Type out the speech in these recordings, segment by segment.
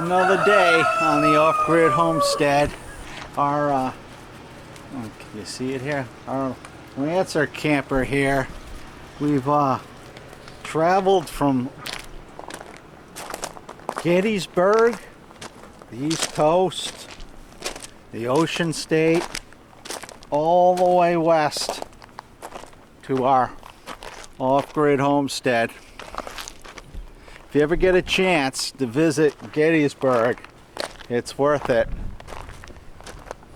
Another day on the off-grid homestead. Our, can you see it here? Our Lancer camper here. We've traveled from Gettysburg, the East Coast, the Ocean State, all the way west to our off-grid homestead. If you ever get a chance to visit Gettysburg, it's worth it.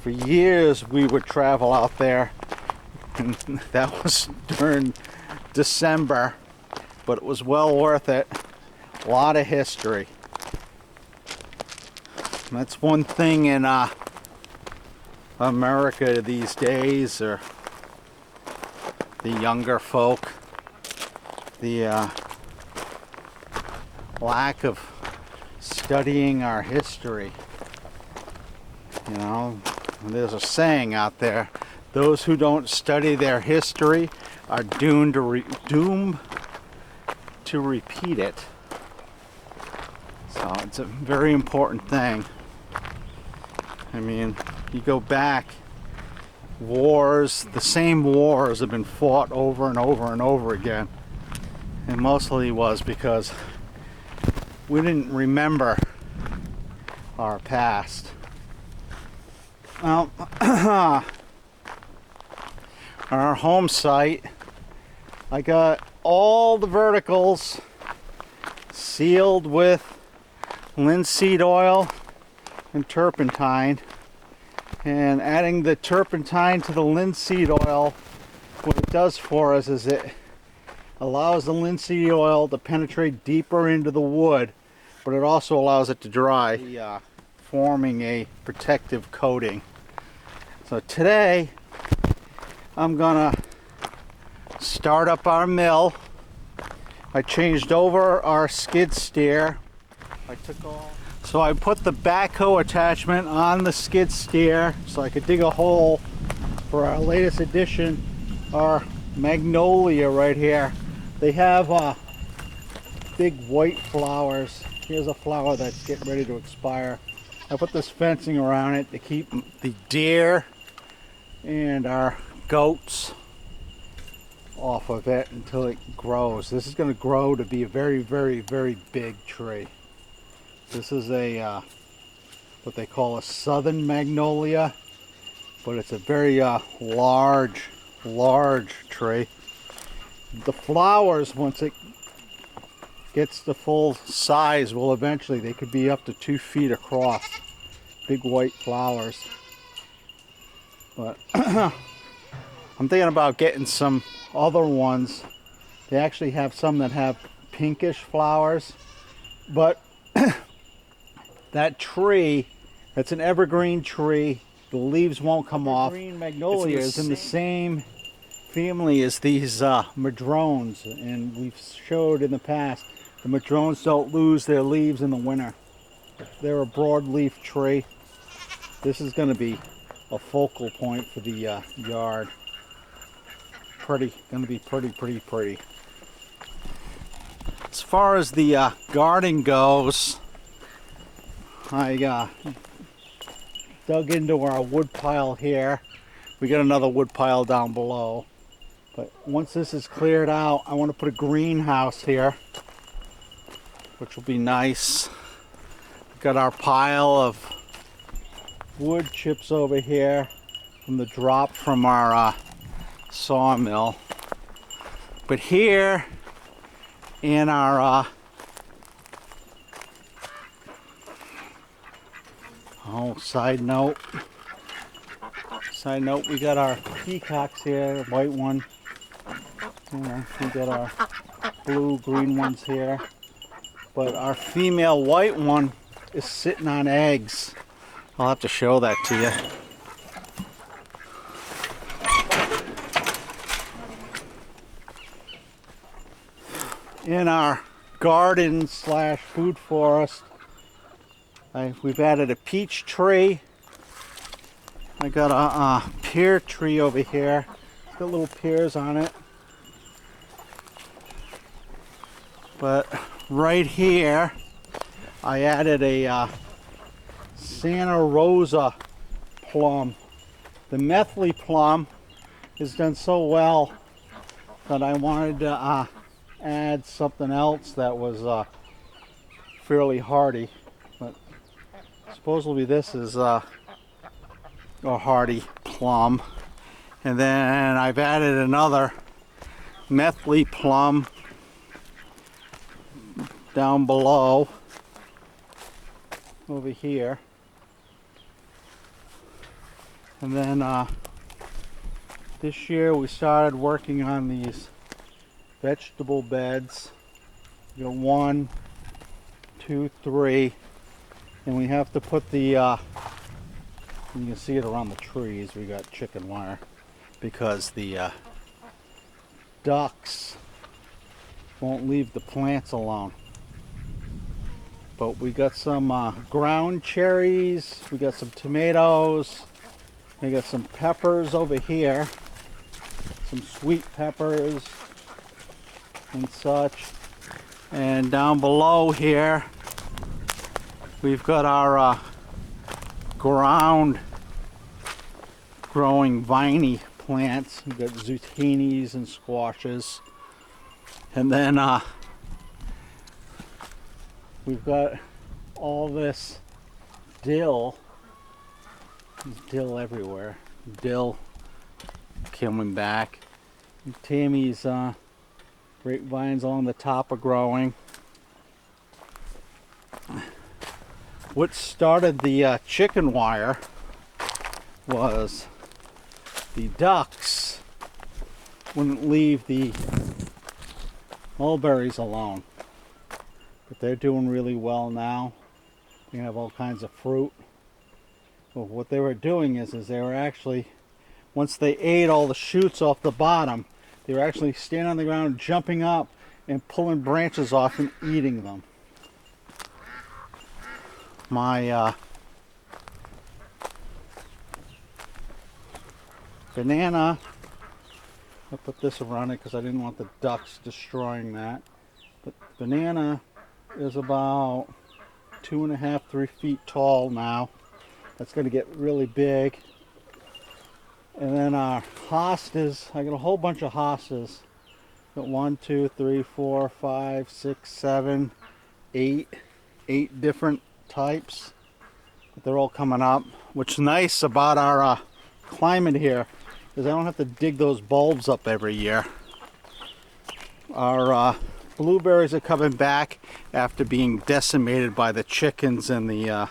For years we would travel out there, and that was during December, but it was well worth it. A lot of history. And that's one thing in America these days, or the younger folk, the lack of studying our history. You know, there's a saying out there, those who don't study their history are doomed to repeat it. So it's a very important thing. I mean, you go back, wars, the same wars have been fought over and over and over again. And mostly was because we didn't remember our past. Well, on our home site, I got all the verticals sealed with linseed oil and turpentine. And adding the turpentine to the linseed oil, what it does for us is it allows the linseed oil to penetrate deeper into the wood, but it also allows it to dry, forming a protective coating. So today I'm gonna start up our mill. I changed over our skid steer. So I put the backhoe attachment on the skid steer so I could dig a hole for our latest addition, our magnolia right here. They have big white flowers. Here's a flower that's getting ready to expire. I put this fencing around it to keep the deer and our goats off of it until it grows. This is going to grow to be a very, very, very big tree. This is a what they call a southern magnolia, but it's a very large tree. The flowers, once it gets the full size, will eventually, they could be up to 2 feet across. Big white flowers. But I'm thinking about getting some other ones. They actually have some that have pinkish flowers, but that tree, that's an evergreen tree, the leaves won't come off. Evergreen magnolia is in the same family as these madrones, and we've showed in the past the madrones don't lose their leaves in the winter. They're a broadleaf tree. This is going to be a focal point for the yard. Going to be pretty. As far as the garden goes, I dug into our wood pile here. We got another wood pile down below. But once this is cleared out, I want to put a greenhouse here, which will be nice. We've got our pile of wood chips over here from the drop from our sawmill. But here in our side note, we got our peacocks here, the white one. We got our blue, green ones here. But our female white one is sitting on eggs. I'll have to show that to you. In our garden slash food forest, we've added a peach tree. I got a pear tree over here. It's got little pears on it. But right here I added a Santa Rosa Plum. The Methley Plum has done so well that I wanted to add something else that was fairly hardy. But supposedly this is a hardy plum. And then I've added another Methley Plum down below over here. And then this year we started working on these vegetable beds. You know, 1, 2, 3, and we have to put the you can see it around the trees. We got chicken wire because the ducks won't leave the plants alone. But we got some ground cherries, we got some tomatoes, we got some peppers over here, some sweet peppers and such. And down below here we've got our ground growing viney plants. We've got zucchinis and squashes. And then we've got all this dill. There's dill everywhere. Dill coming back. And Tammy's grapevines along the top are growing. What started the chicken wire was the ducks wouldn't leave the mulberries alone. But they're doing really well now. We have all kinds of fruit. But what they were doing is they were actually, once they ate all the shoots off the bottom, they were actually standing on the ground, jumping up and pulling branches off and eating them. My banana, I put this around it because I didn't want the ducks destroying that. But banana is about 2.5, 3 feet tall now. That's going to get really big. And then our hostas, I got a whole bunch of hostas. Got 1, 2, 3, 4, 5, 6, 7, 8 different types. But they're all coming up. What's nice about our climate here is I don't have to dig those bulbs up every year. Our blueberries are coming back after being decimated by the chickens and the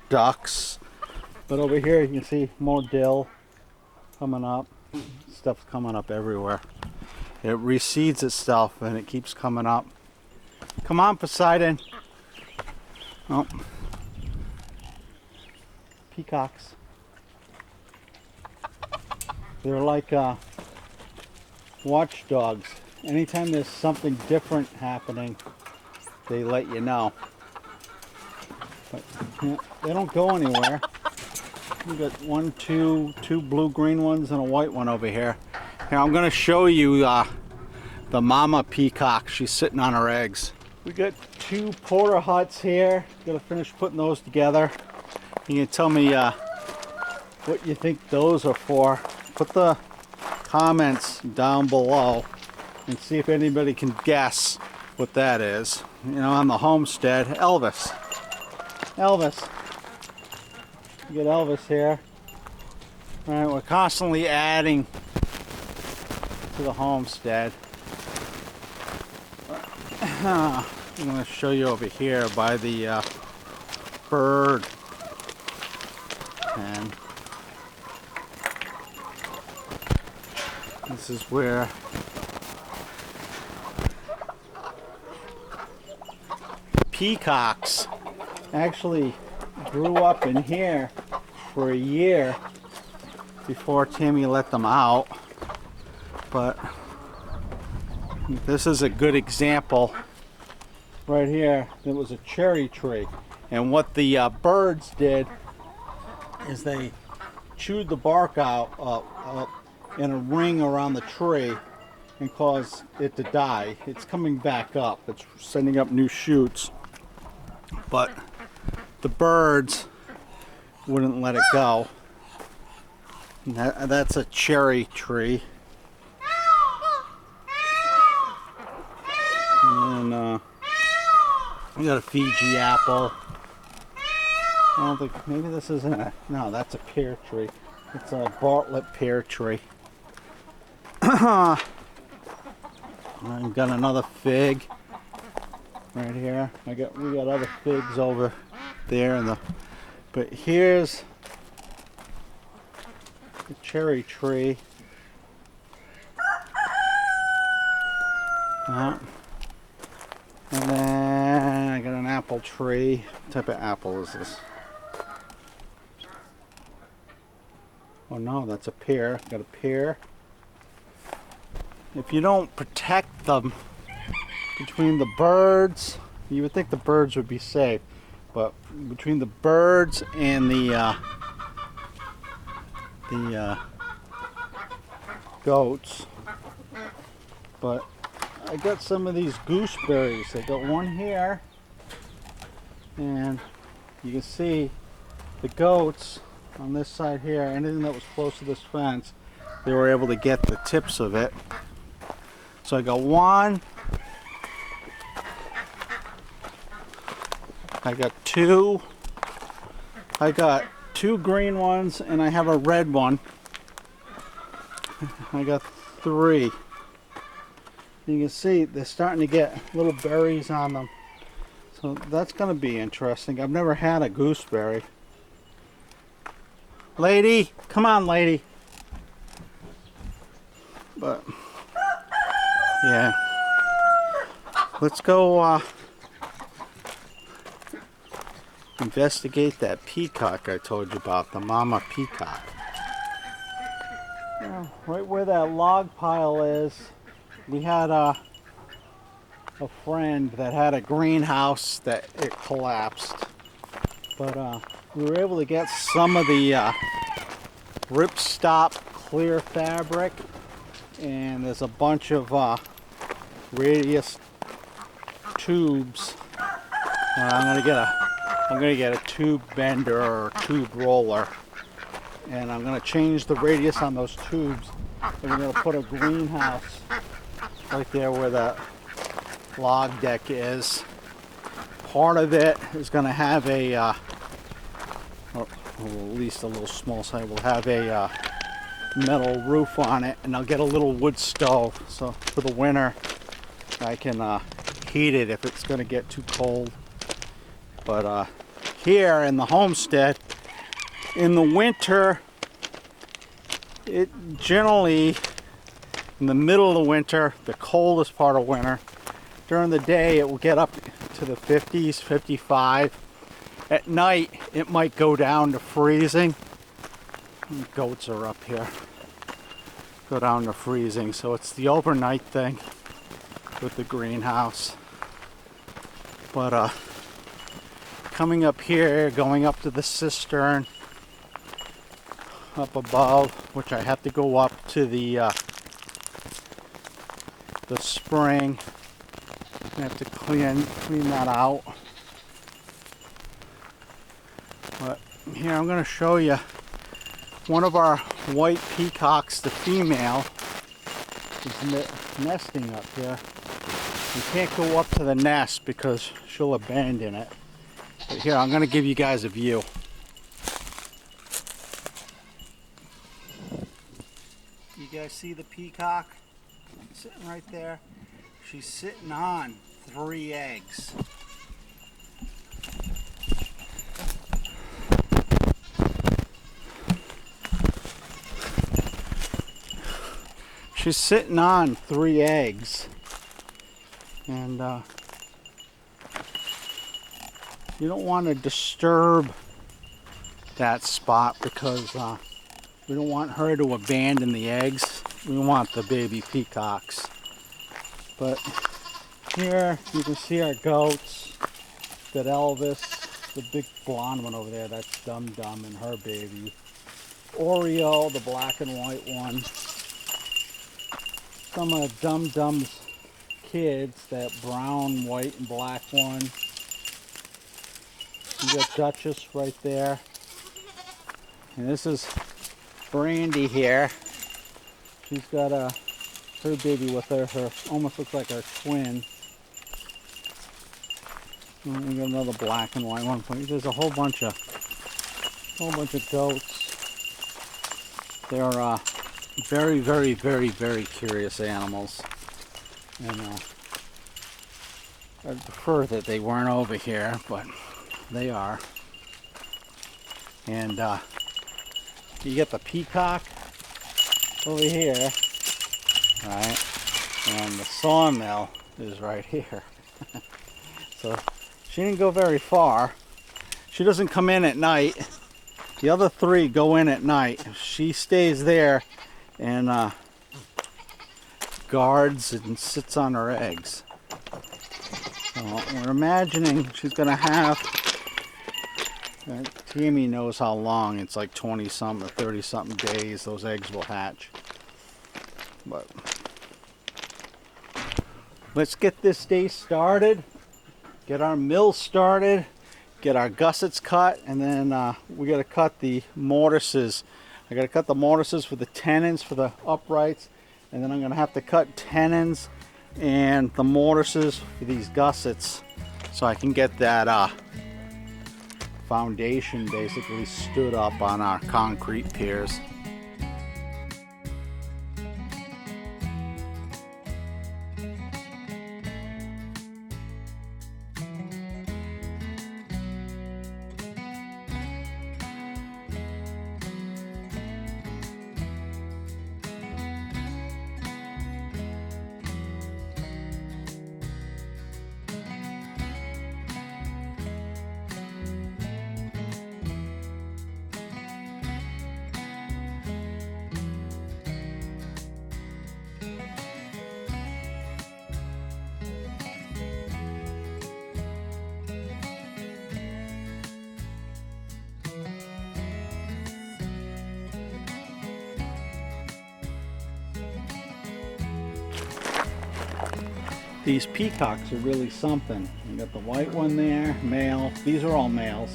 ducks. But over here you can see more dill coming up. Stuff's coming up everywhere. It reseeds itself and it keeps coming up. Come on, Poseidon. Oh. Peacocks. They're like watchdogs. Anytime there's something different happening, they let you know. But they don't go anywhere. We got 1, 2 blue-green ones and a white one over here. Here, I'm going to show you the Momma peacock. She's sitting on her eggs. We got 2 porter huts here. Got to finish putting those together. You can tell me what you think those are for. Put the comments down below and see if anybody can guess what that is. You know, on the homestead, Elvis. You get Elvis here. All right, we're constantly adding to the homestead. I'm going to show you over here by the bird. And this is where peacocks actually grew up in here for a year before Tammy let them out. But this is a good example right here. It was a cherry tree, and what the birds did is they chewed the bark out in a ring around the tree, and cause it to die. It's coming back up. It's sending up new shoots. But the birds wouldn't let it go. And that's a cherry tree. And we got a Fiji apple. I don't think, maybe this isn't a, no, that's a pear tree. It's a Bartlett pear tree. I've got another fig right here. We got other figs over there in the, but here's the cherry tree. And then I got an apple tree. What type of apple is this? Oh no, that's a pear. Got a pear. If you don't protect them between the birds, you would think the birds would be safe, but between the birds and the goats. But I got some of these gooseberries. I got one here, and you can see the goats on this side here. Anything that was close to this fence, they were able to get the tips of it. So I got one, I got two, I got two green ones, and I have a red one. I got three. You can see they're starting to get little berries on them. So that's going to be interesting. I've never had a gooseberry. Lady, come on, lady. But yeah, let's go investigate that peacock I told you about, the Momma peacock. Yeah, right where that log pile is, we had a friend that had a greenhouse that it collapsed. But we were able to get some of the ripstop clear fabric, and there's a bunch of radius tubes. And I'm gonna get a tube bender or tube roller, and I'm gonna change the radius on those tubes, and we're gonna put a greenhouse right there where the log deck is. Part of it is gonna have a or at least a little small side will have a metal roof on it, and I'll get a little wood stove, so for the winter I can heat it if it's going to get too cold. But here in the homestead, in the winter, it generally, in the middle of the winter, the coldest part of winter, during the day it will get up to the 50s, 55. At night it might go down to freezing. Goats are up here. Go down to freezing. So it's the overnight thing with the greenhouse. But coming up here, going up to the cistern up above, which I have to go up to the spring. I have to clean that out. But here I'm going to show you one of our white peacocks, the female, is nesting up here. You can't go up to the nest because she'll abandon it. But here, I'm going to give you guys a view. You guys see the peacock sitting right there? She's sitting on 3 eggs. She's sitting on 3 eggs, and you don't want to disturb that spot because we don't want her to abandon the eggs. We want the baby peacocks. But here you can see our goats. Got Elvis, the big blonde one over there, that's Dum Dum and her baby. Oreo, the black and white one. some of Dum Dum's kids, that brown, white, and black one. You got Duchess right there. And this is Brandy here. She's got her baby with her. Her almost looks like her twin. And we got another black and white one. There's a whole bunch of goats. They're very, very, very, very curious animals. And I'd prefer that they weren't over here, but they are. And you get the peacock over here, right? And the sawmill is right here. So she didn't go very far. She doesn't come in at night. The other three go in at night. She stays there and guards and sits on her eggs. So we're imagining she's going to have, Tammy knows how long, it's like 20 something or 30 something days those eggs will hatch. But let's get this day started, get our mill started, get our gussets cut, and then we got to cut the mortises. I got to cut the mortises for the tenons for the uprights, and then I'm going to have to cut tenons and the mortises for these gussets so I can get that foundation basically stood up on our concrete piers. These peacocks are really something. You got the white one there, male. These are all males.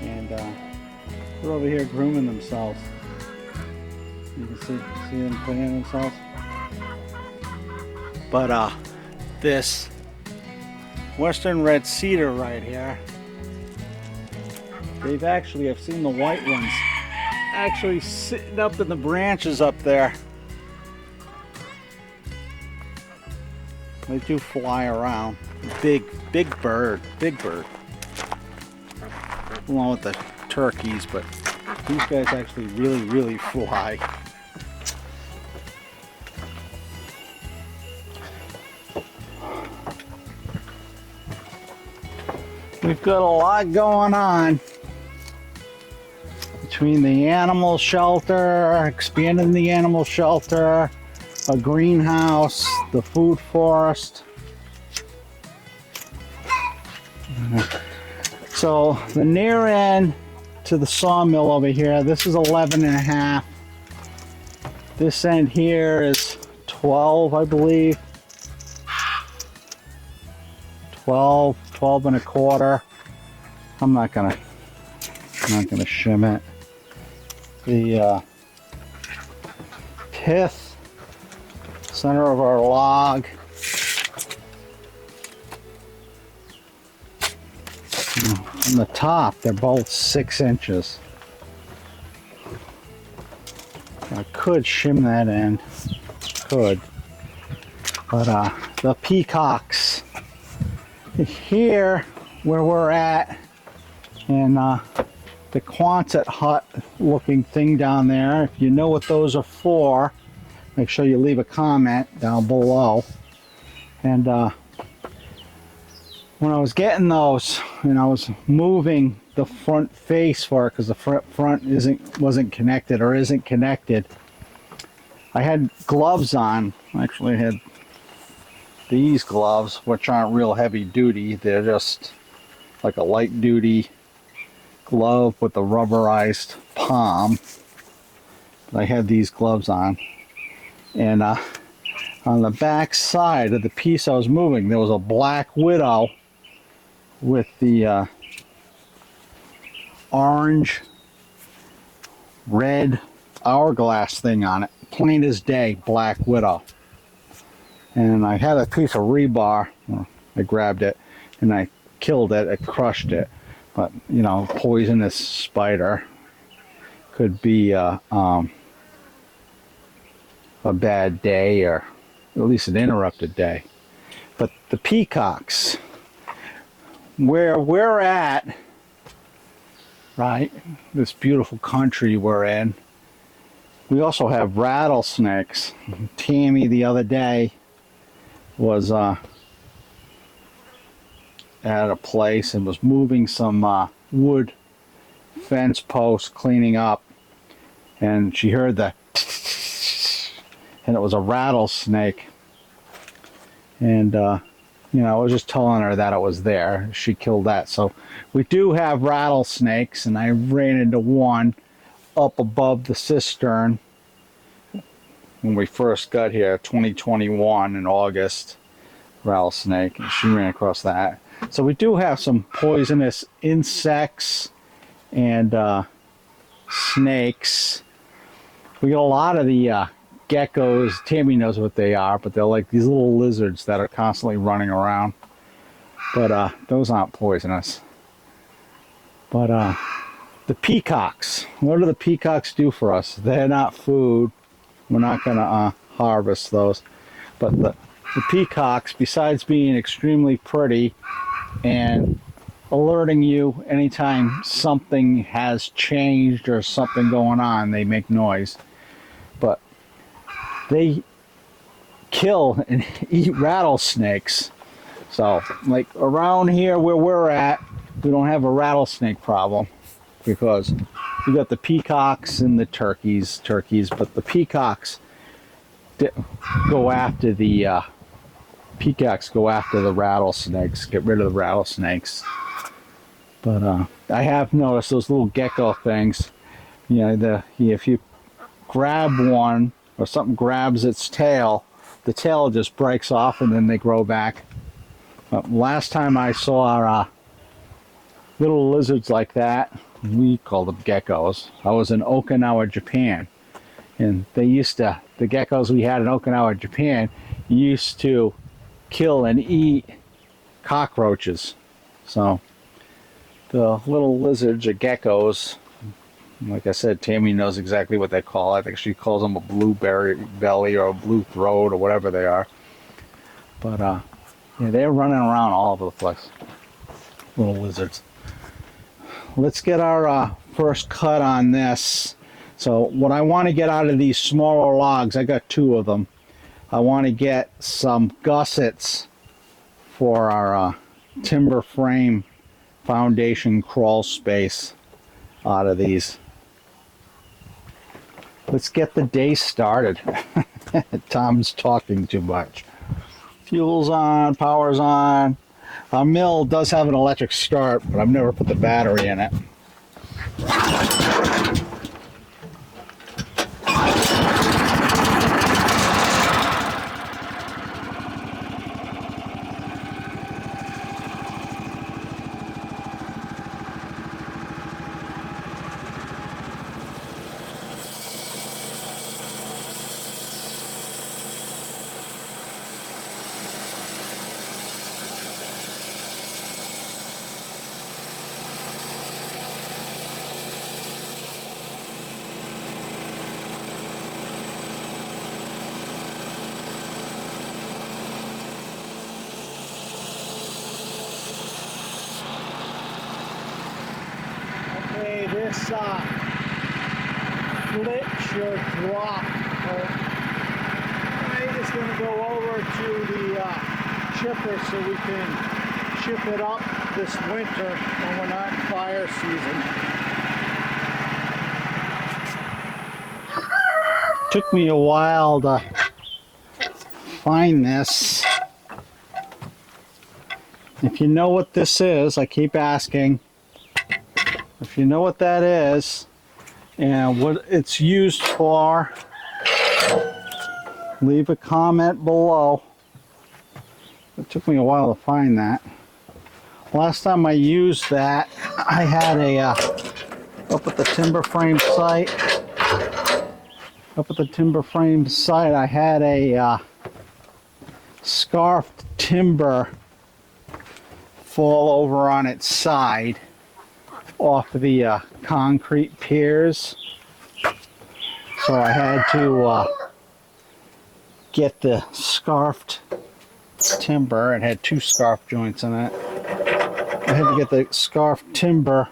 And they're over here grooming themselves. You can see them cleaning themselves. But this Western Red Cedar right here, they've actually, I've seen the white ones actually sitting up in the branches up there. They do fly around. Big bird. Along with the turkeys, but these guys actually really fly. We've got a lot going on between the animal shelter, expanding the animal shelter, a greenhouse, the food forest. So the near end to the sawmill over here, this is 11.5. This end here is 12, I believe. 12 and a quarter. I'm not gonna shim it. The pith, center of our log. On the top, they're both 6 inches. I could shim that end, could, but the peacocks here where we're at, and the Quonset hut looking thing down there, if you know what those are for, make sure you leave a comment down below. And when I was getting those, and I was moving the front face for it because the front wasn't connected or isn't connected, I had gloves on. Actually, I had these gloves, which aren't real heavy duty. They're just like a light duty glove with a rubberized palm. But I had these gloves on. And on the back side of the piece I was moving, there was a black widow with the orange red hourglass thing on it, plain as day, black widow. And I had a piece of rebar, I grabbed it and I killed it, I crushed it. But you know, poisonous spider could be a bad day, or at least an interrupted day. But the peacocks, where we're at, right, this beautiful country we're in, we also have rattlesnakes. Tammy the other day was at a place and was moving some wood fence posts, cleaning up, and she heard the and it was a rattlesnake. And you know, I was just telling her that it was there. She killed that. So we do have rattlesnakes, and I ran into one up above the cistern when we first got here, 2021 in August. Rattlesnake, and she ran across that. So we do have some poisonous insects and snakes. We got a lot of the geckos. Tammy knows what they are, but they're like these little lizards that are constantly running around. But those aren't poisonous. But the peacocks, what do the peacocks do for us? They're not food. We're not going to harvest those. But the peacocks, besides being extremely pretty and alerting you anytime something has changed or something going on, they make noise. But they kill and eat rattlesnakes. So, like around here where we're at, we don't have a rattlesnake problem because we got the peacocks and the turkeys, but the peacocks go after the rattlesnakes, get rid of the rattlesnakes. But I have noticed those little gecko things, you know, if you grab one or something grabs its tail, the tail just breaks off and then they grow back. Last time I saw little lizards like that, we call them geckos, I was in Okinawa, Japan. And the geckos we had in Okinawa, Japan, used to kill and eat cockroaches. So the little lizards or geckos, like I said, Tammy knows exactly what they call. I think she calls them a blueberry belly or a blue throat or whatever they are. But yeah, they're running around all over the place, little lizards. Let's get our first cut on this. So what I want to get out of these smaller logs, I got 2 of them. I want to get some gussets for our timber frame foundation crawl space out of these. Let's get the day started. Tom's talking too much. Fuel's on, power's on. Our mill does have an electric start, but I've never put the battery in it. Okay, this flitch drop right is going to go over to the chipper so we can chip it up this winter when we're not in fire season. Took me a while to find this. If you know what this is, I keep asking. If you know what that is and what it's used for, leave a comment below. It took me a while to find that. Last time I used that, I had a up at the timber frame site. Up at the timber frame site, I had a scarfed timber fall over on its side off of the concrete piers. So I had to get the scarfed timber. It had two scarf joints in it. I had to get the scarfed timber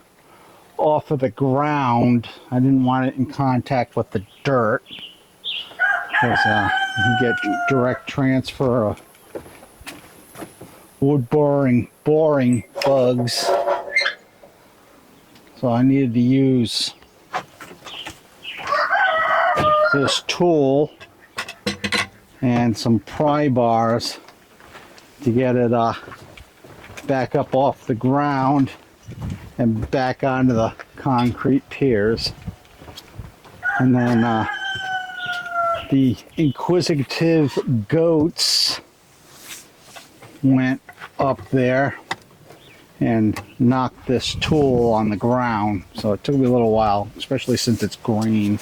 off of the ground. I didn't want it in contact with the dirt, because you can get direct transfer of wood boring bugs. So I needed to use this tool and some pry bars to get it back up off the ground and back onto the concrete piers. And then the inquisitive goats went up there and knocked this tool on the ground. So it took me a little while, especially since it's green.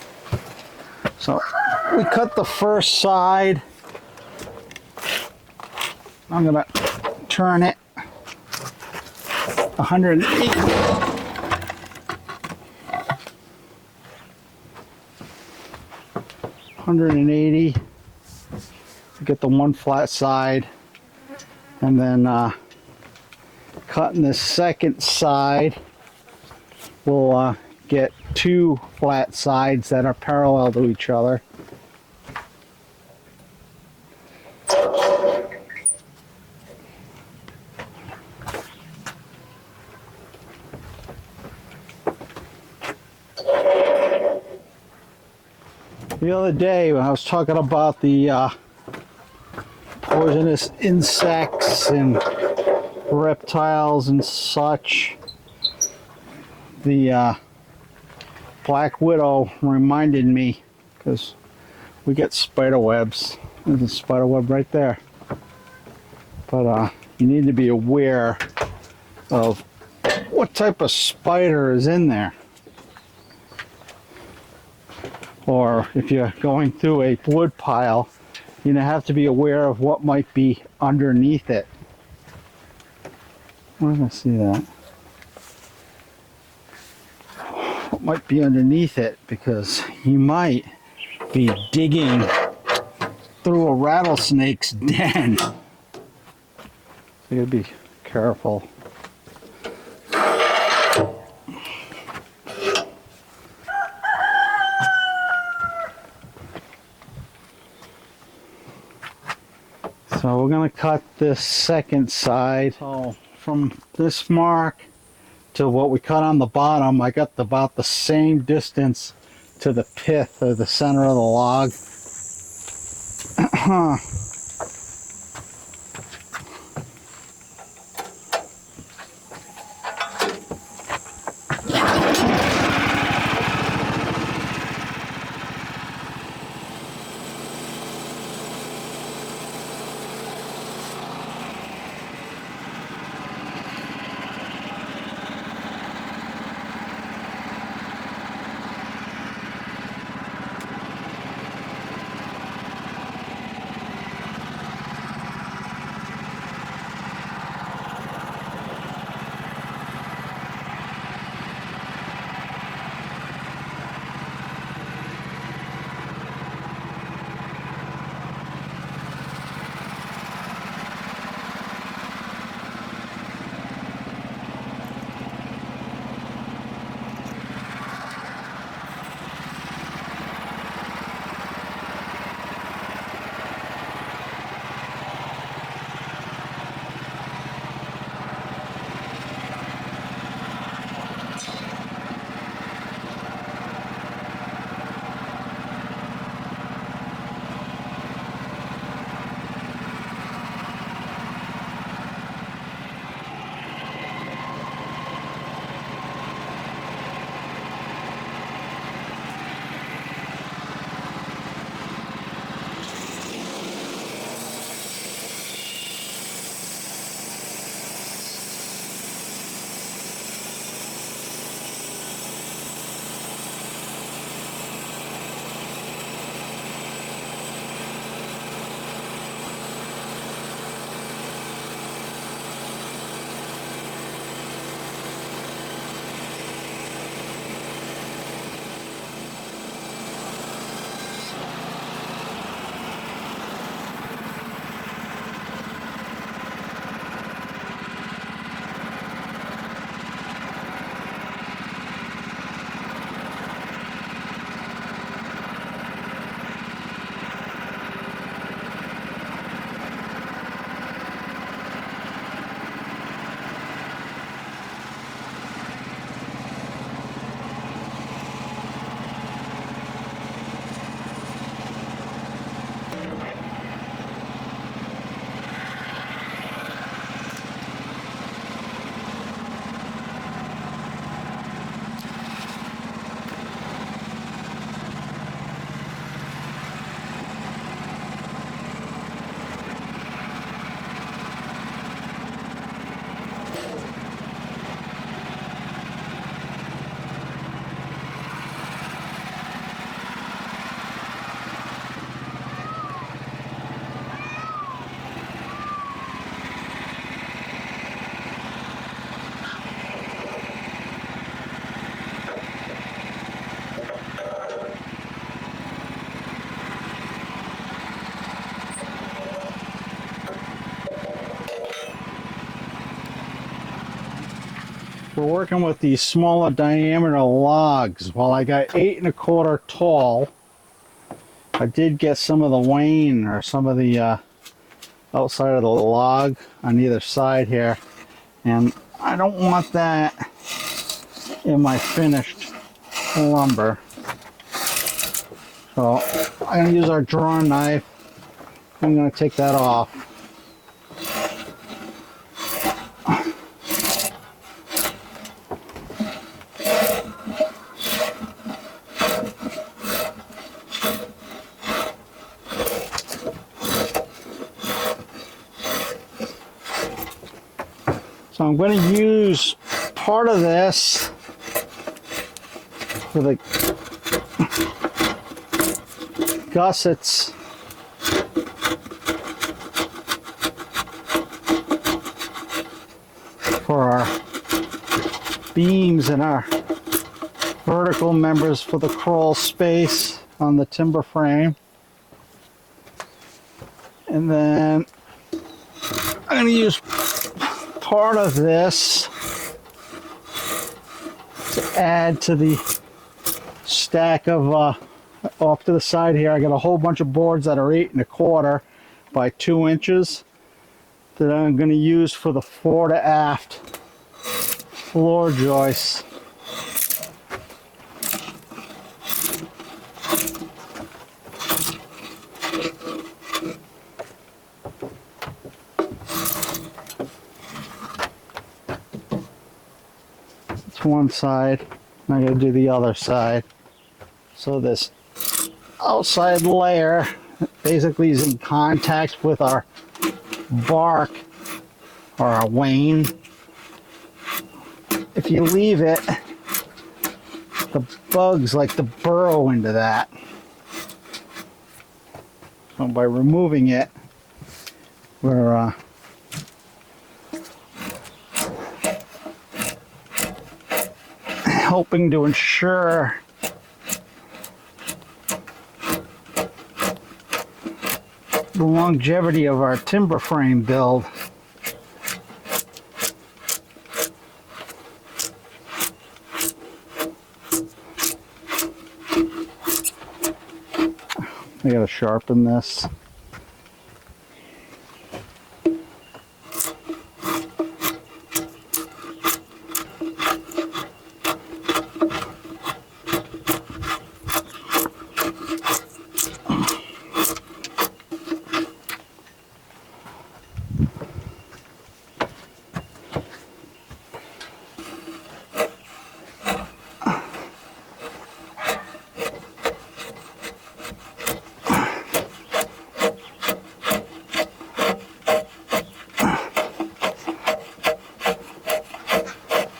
So we cut the first side. I'm gonna turn it 180. 180 to get the one flat side, and then cutting the second side, we'll get two flat sides that are parallel to each other. The other day when I was talking about the poisonous insects and reptiles and such, the black widow reminded me, because we get spider webs. There's a spider web right there. But you need to be aware of what type of spider is in there. Or if you're going through a wood pile, you have to be aware of what might be underneath it. Where did I see that? What might be underneath it, because you might be digging through a rattlesnake's den. So you gotta be careful. So we're going to cut this second side. So from this mark to what we cut on the bottom, I got about the same distance to the pith or the center of the log. we're working with these smaller diameter logs. While I got 8 1/4 tall, I did get some of the wane or some of the outside of the log on either side here, and I don't want that in my finished lumber. So I'm going to use our drawing knife. I'm going to take that off. So I'm going to use part of this for the gussets for our beams and our vertical members for the crawl space on the timber frame. And then I'm going to use part of this to add to the stack of off to the side here. I got a whole bunch of boards that are 8 1/4 by 2 inches that I'm going to use for the fore to aft floor joists. That's one side. I'm going to do the other side. So this outside layer basically is in contact with our bark or our wane. If you leave it, the bugs like to burrow into that. So by removing it, we're helping to ensure the longevity of our timber frame build. I gotta sharpen this.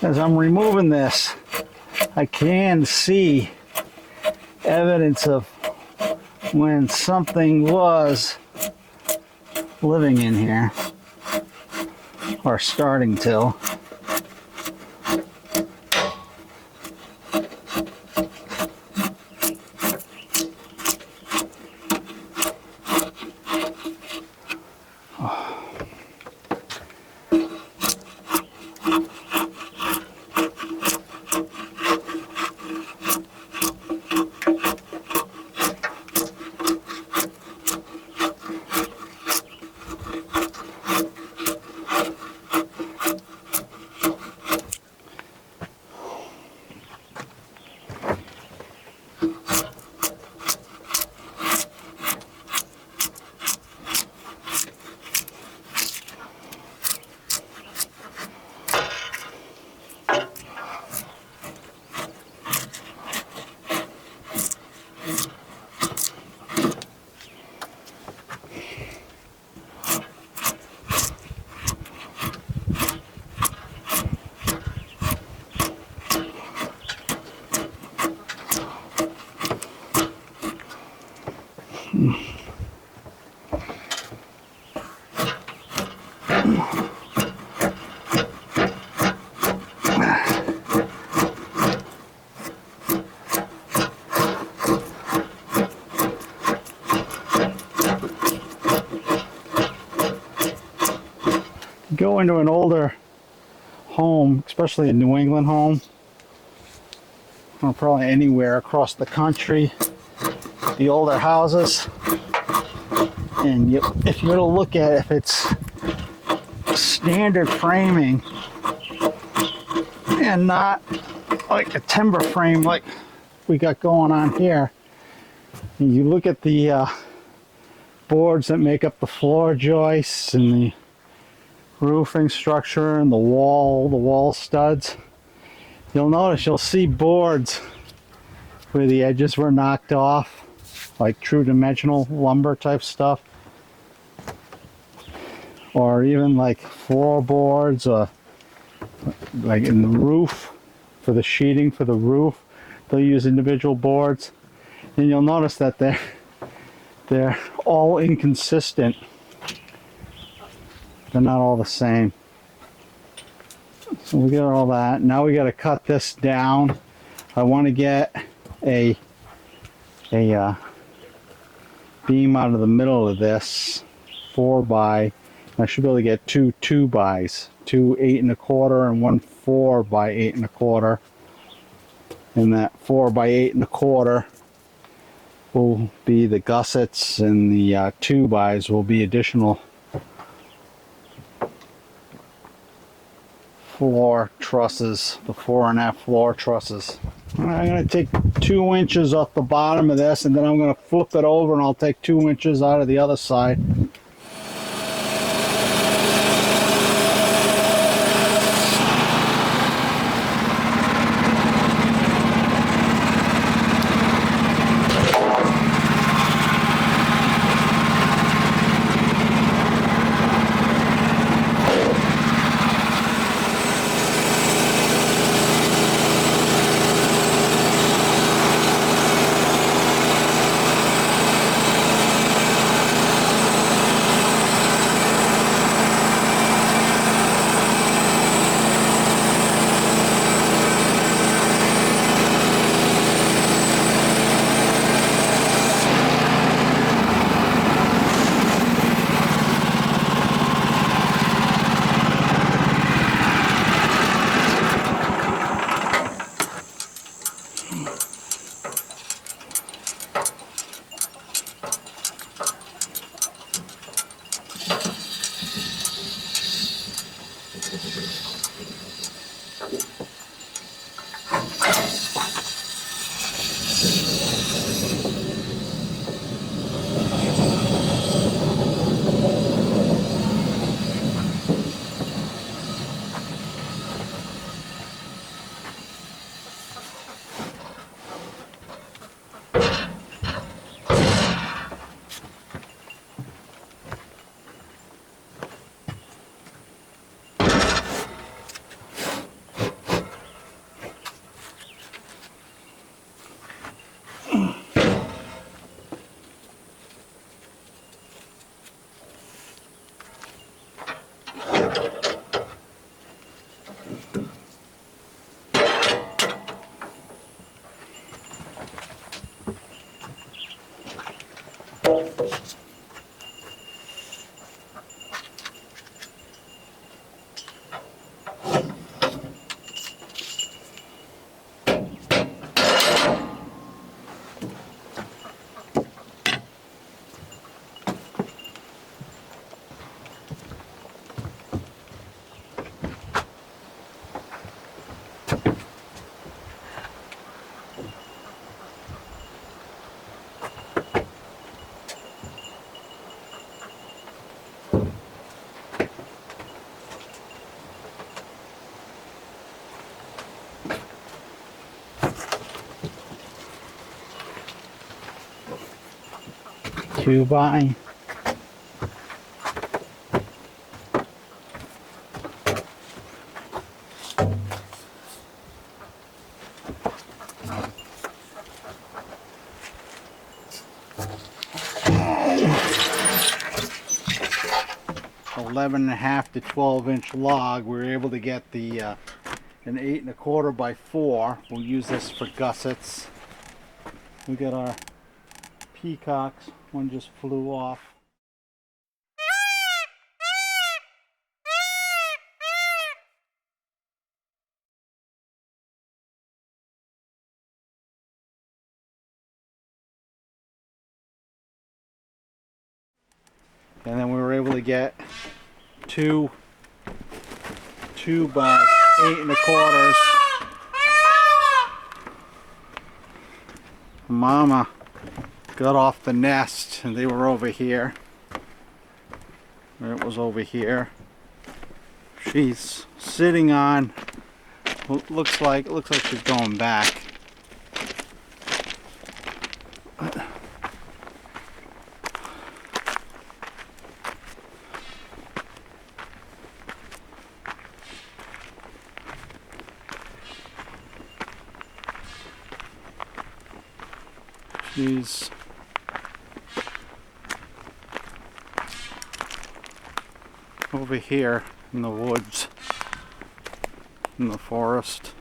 As I'm removing this, I can see evidence of when something was living in here, or starting to. Go into an older home, especially a New England home, or probably anywhere across the country, the older houses, and if you're to look at if it's standard framing and not like a timber frame like we got going on here, and you look at the boards that make up the floor joists and the roofing structure and the wall studs, you'll notice you'll see boards where the edges were knocked off, like true dimensional lumber type stuff, or even like floorboards, or like in the roof, for the sheeting for the roof, they'll use individual boards, and you'll notice that they're all inconsistent. They're not all the same. So we got all that. Now we got to cut this down. I want to get a beam out of the middle of this 4x. I should be able to get two 2x, two 8 1/4 and one 4 by 8 1/4. And that 4 by 8 1/4 will be the gussets, and the 2x's will be additional floor trusses, the 4.5 floor trusses. I'm going to take 2 inches off the bottom of this, and then I'm going to flip it over and I'll take 2 inches out of the other side. Two by. .5 to 12-inch log. We were able to get the an 8 1/4 by 4. We'll use this for gussets. We got our peacocks. One just flew off. And then we were able to get two by 8 1/4. Mama got off the nest and they were over here. It was over here. She's sitting on, looks like she's going back. She's over here in the woods, in the forest.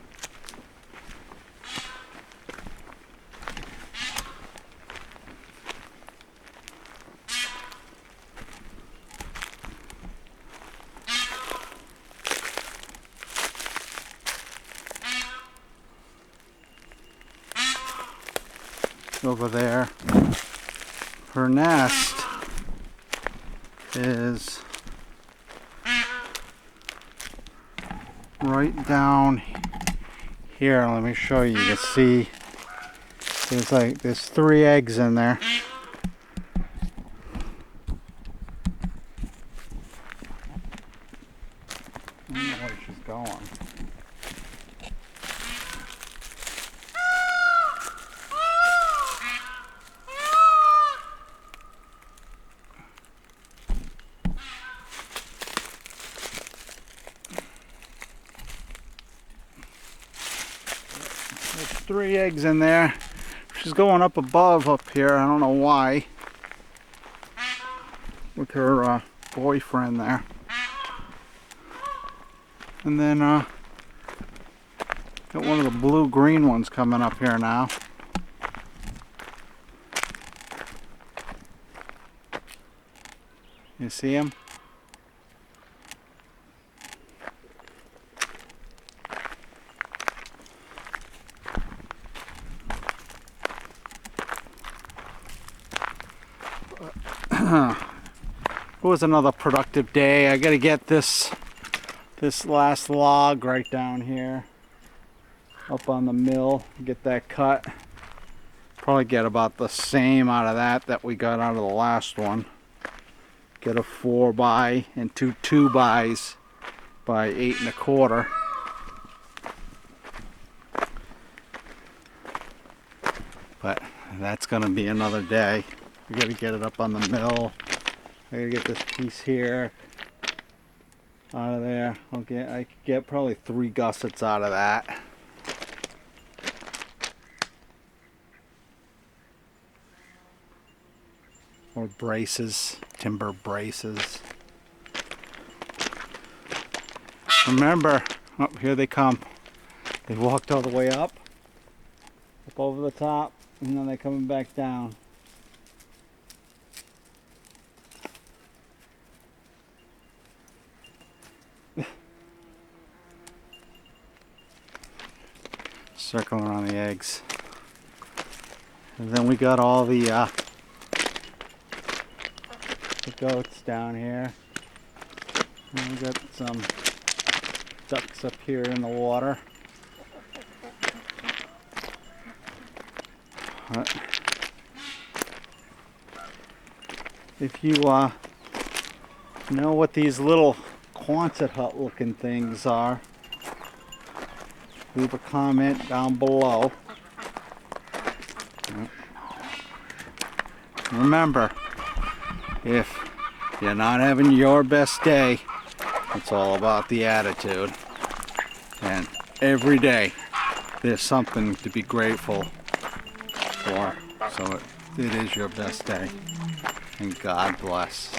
Over there. Her nest is right down here. Let me show you. You can see there's 3 eggs in there. I don't know where she's going. There's 3 eggs in there. She's going up above up here. I don't know why. With her boyfriend there. And then got one of the blue-green ones coming up here now. You see him? It was another productive day. I gotta get this last log right down here up on the mill, get that cut. Probably get about the same out of that we got out of the last one. Get a 4 by and 2 2-bys by 8 1/4. But that's gonna be another day. We gotta get it up on the mill. I gotta get this piece here out of there. I could get probably 3 gussets out of that. Or braces, timber braces. Remember, oh, here they come. They walked all the way up over the top, and then they're coming back down. Circling around the eggs. And then we got all the goats down here. And we got some ducks up here in the water. If you know what these little Quonset hut looking things are, leave a comment down below. Remember, if you're not having your best day, it's all about the attitude. And every day there's something to be grateful for. So it is your best day. And God bless.